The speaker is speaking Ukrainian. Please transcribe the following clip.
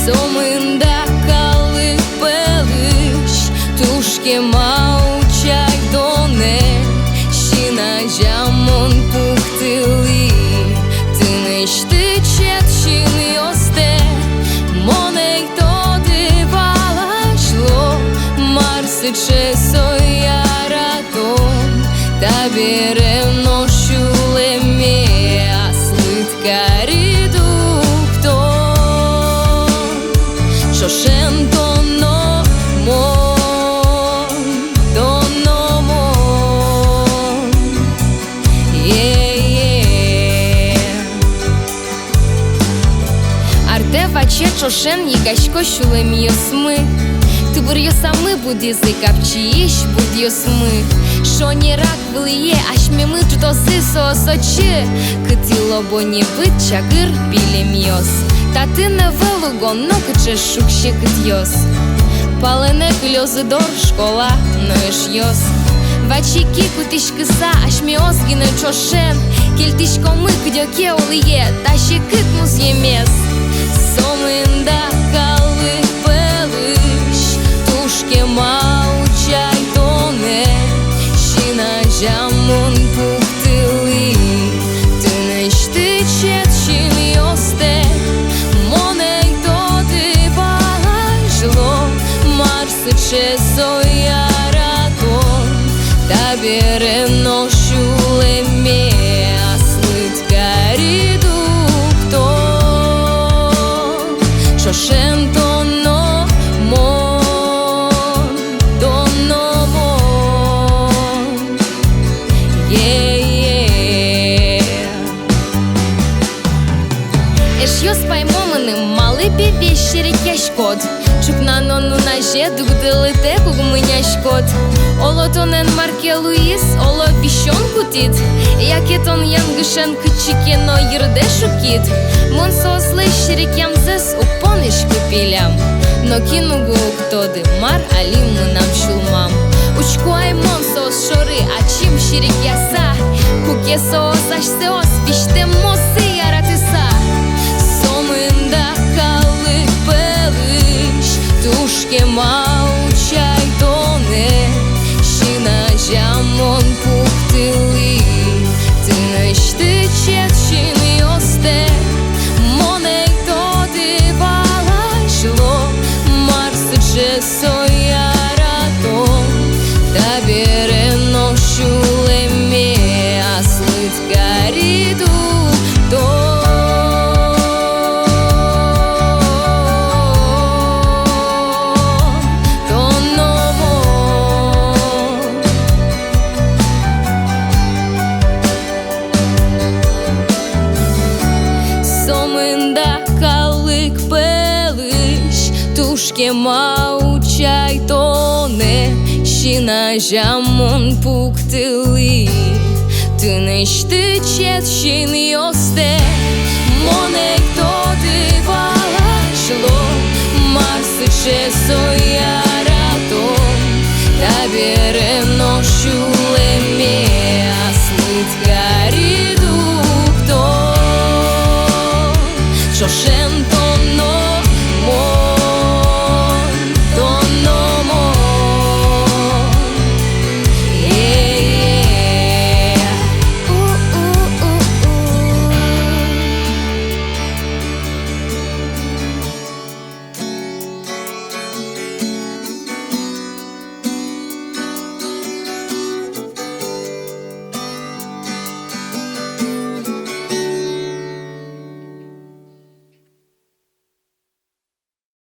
Somunda kalı peliş Tuşke mauçay done Şina jamon puhtili Tınıştı çetşin yoste Monek dodi valaşlo Marsı çeso yaraton Таберем ношулеме Аслыткари Шошен тоно мон, тоно мон, Арте ваче шошен егашко шулем йосмы Тыбыр йосамы будизы капчииш буд йосмы Шони рак влие ашмемы ждосы соосочы Кытило бони быт чагыр билем йос Таты на велуго, но кыче шукще кыт йос Палене клёзы дор школа, но еш йос Вачики кутиш кыса, ашми озгины чошен Кельтишко мы кдёке улие, тащи кыт муз емес Сомында калы пелыш, тушке маучай тоне Шина жамун пухтыли, тынышты четшин йосте Чесо яратон Таберем ношулеме Аслыткари дуктон Шошен тоно мон, тоно мон Эш йос паймомыным малы бебещерик яшкот Чукнано ну наже дугдылыте кугмыняшкот Олотонен марке Луис, оло вишон кутит Якетон янгышен кычикено йырде шукит Мон сослы ширик ямзес упоныш купилям Но кинугу ктоды мар алиму нам шулмам Учкуай мон сос шоры, ачим ширик яса Куке соос аш сеос, виште мосы яратыса Сомында калы пелыш Тушке маучай тоне Шина жамон пухтили Тынышты четшин йосте Монек тоды valaşlo Марсы чесо яратон Таберем ношулеме Аслыткари дуктон Тушке маучай тоне Шина жамон пуктыли Тынышты четшин йосте Монек тоды valaşlo Марсы чесо яратон Таберем ношулеме Аслыткари дуктон Шошен